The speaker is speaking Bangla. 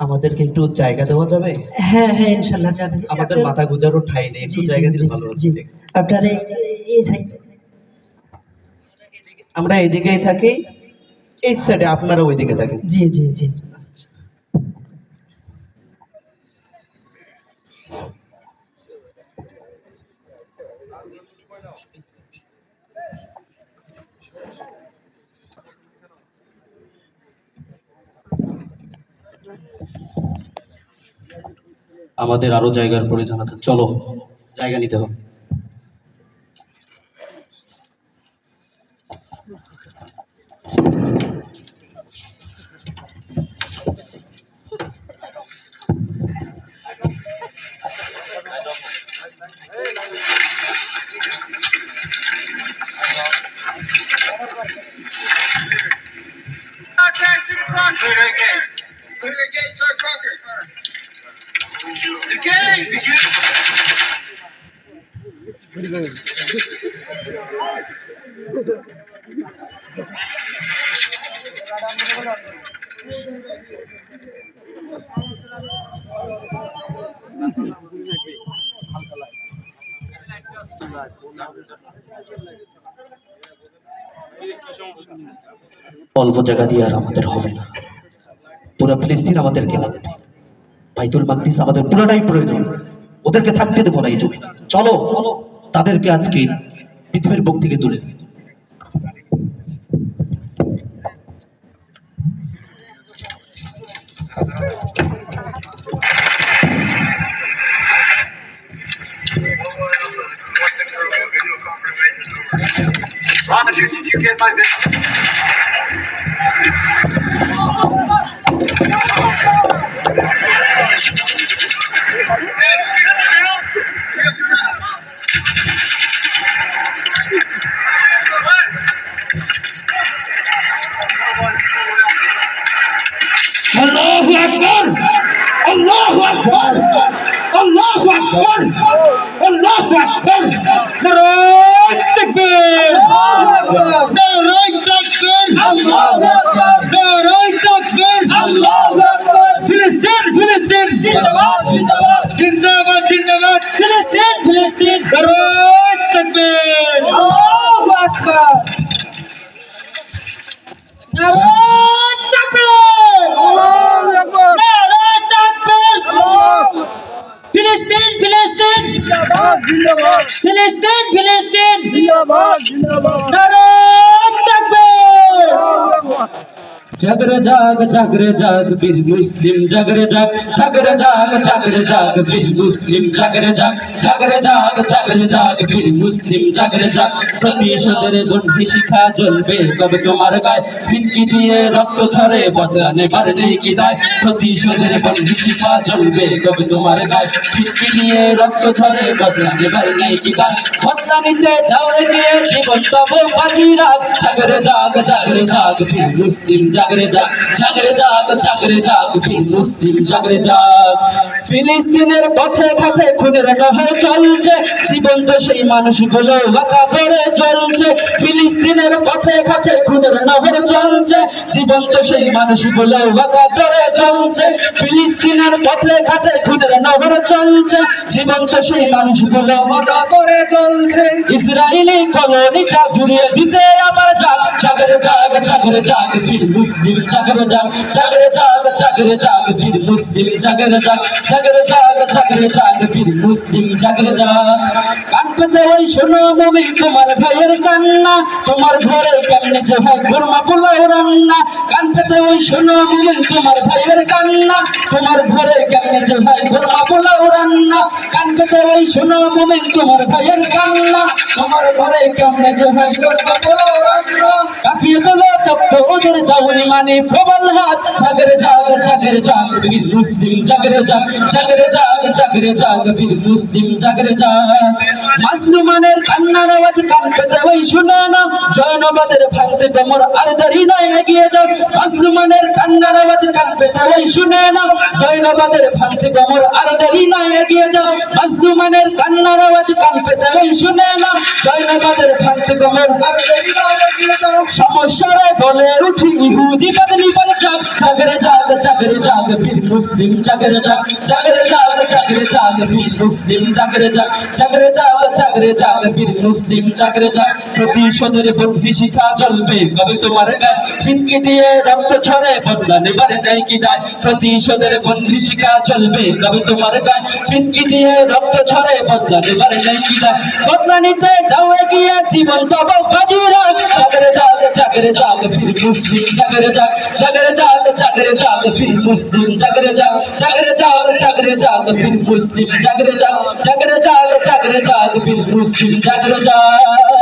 আমাদেরকে একটু জায়গা দেওয়া যাবে? হ্যাঁ হ্যাঁ ইনশাল্লাহ যাবে। আমাদের মাথা গুজারও ঠাঁই নেই, একটু জায়গা দিলে ভালো হতো। আপনার এই সাইড আমরা এদিকেই থাকি, এই সাইডে আপনারা ওইদিকে থাকেন। জি জি জি। আমাদের আরো জায়গার প্রয়োজন আছে, চলো জায়গা নিতে হবে। অল্প জায়গা দিয়ে আর আমাদের হবে না, পুরো ফিলিস্তিন আমাদের কেনা দেবে। বাইতুল মাকদিস আমাদের পুরোটাই প্রয়োজন, ওদেরকে থাকতে দেবো না এই জমি। চলো চলো তাদেরকে আজকে পৃথিবীর বুক থেকে তুলে দিই। Did you get my video? Allahu Akbar! Allahu Akbar! Allahu Akbar! Allahu Akbar! Naray Takbir! Naray Takbir! Allahu Akbar! Naray Takbir! Allahu Akbar! Filistin! Filistin! Zindabad! Zindabad! Zindabad! Zindabad! Filistin! Filistin! Naray Takbir! Allahu Akbar! Naray Takbir! Filistin, Filistin, Filistin, Filistin, Naray Takbir! জাগরে জাগ জাগরে জাগ বীর মুসলিম জাগরে জাগ জাগরে জাগ জাগরে জাগ বীর মুসলিম জাগরে জাগ জাগরে জাগ জাগরে জাগ বীর মুসলিম জাগরে জাগ প্রতিশোধের বন্ধি শিখা জ্বলবে কবে তোমার গায়ে ফিনকি দিয়ে রক্ত ঝরে বদলানে বারনে কি দায় প্রতিশোধের বন্ধি শিখা জ্বলবে কবে তোমার গায়ে ফিনকি দিয়ে রক্ত ঝরে বদলানে বারনে কি দায় বদলা নিতে যাও গিয়ে জীবন তবু বাজি রাখ জাগরে জাগ জাগরে জাগ বীর মুসলিম জাগরে জাগ জাগরে জাগ জাগরে জাগ বীর মুসলিম জাগরে জাগ ফিলিস্তিনের পথে ঘাটে খুনের নহর চলছে জীবন্ত সেই মানুষগুলো বাঁকা ধরে চলছে ফিলিস্তিনের পথে ঘাটে খুনের নহর চলছে জীবন্ত সেই মানুষগুলো বাঁকা ধরে চলছে ফিলিস্তিনের পথে ঘাটে খুনের নহর চলছে জীবন্ত সেই মানুষগুলো বাঁকা ধরে চলছে ইসরায়েলি কলোনিটা ঘুরিয়ে দিতে আমার জাগ জাগরে জাগ জাগরে জাগ বীর মুসলিম জাগরে জাগ জাগরে জাগ জাগরে জাগ বীর মুসলিম জাগরে জাগ জাগরে জাগ জাগরে জাগ বীর মুসলিম জাগরে জাগ কান পেতে ওই শোনো মুমিন তোমার ভাইয়ের কান্না তোমার ঘরে কেমনে যে ভাই ঘুরমা পোলাও রান্না কান পেতে ওই শোনো মুমিন তোমার ভাইয়ের কান্না তোমার ঘরে কেমনে যে ভাই ঘুরমা পোলাও রান্না কান পেতে ওই শোনো মুমিন তোমার ভাইয়ের কান্না তোমার ঘরে কেমনে যে ভাই ঘুরমা পোলাও রান্না কাঁপিয়ে তোলো তপ্ত ওদের দাউনি মানে প্রবল হাত জাগরে জাগ জাগরে জাগ বীর মুসলিম জাগরে জাগ জাগরে জাগ জাগরে জাগ বীর মুসলিম জাগরে জাগ মুসলমানের কান্নার আওয়াজ কান পেতে ওই শুনে না জয়নবাদের ভাঙতে তোমর আর দেরি নয় এগিয়ে যাও মাজলুমানের কান্নার আওয়াজ কান পেতে ওই শুনে নাও জয়নাবাদের ভাঙতে কোমর আর দেরি নয় এগিয়ে যাও মাজলুমানের কান্নার আওয়াজ কান পেতে ওই শুনে নাও জয়নাবাদের ভাঙতে কোমর আর দেরি নয় এগিয়ে যাও সমস্যারে বলে উঠি ইহুদি বদলি বলে জাগ জাগরে জাগ জাগরে জাগ বীর মুসলিম জাগরে জাগ জাগরে জাগ জাগরে জাগ বীর মুসলিম জাগরে জাগ জাগরে জাগ জাগরে জাগ বীর মুসলিম জাগরে জাগ প্রতিশোধের বন্দি শিখা চলবে কবে তোমার গায়ে ফিনকে দিয়ে রক্ত ছড়ে বদলা নেবার নেই কি দায় প্রতিশোধের বন্দি শিখা চলবে কবে তোমার গায়ে ফিনকে দিয়ে রক্ত ছড়ে বদলা নেবার নেই কি দায় বদলা নিতে যাও এগিয়ে জীবন তব বাজি রাখ জাগরে জাগ জাগরে জাগ বীর মুসলিম জাগরে জাগ জাগরে জাগ জাগরে জাগ বীর মুসলিম জাগরে জাগ জাগরে জাগ জাগরে জাগ বীর মুসলিম জাগরে জাগ জাগরে জাগ জাগরে জাগ বীর মুসলিম জাগরে জাগ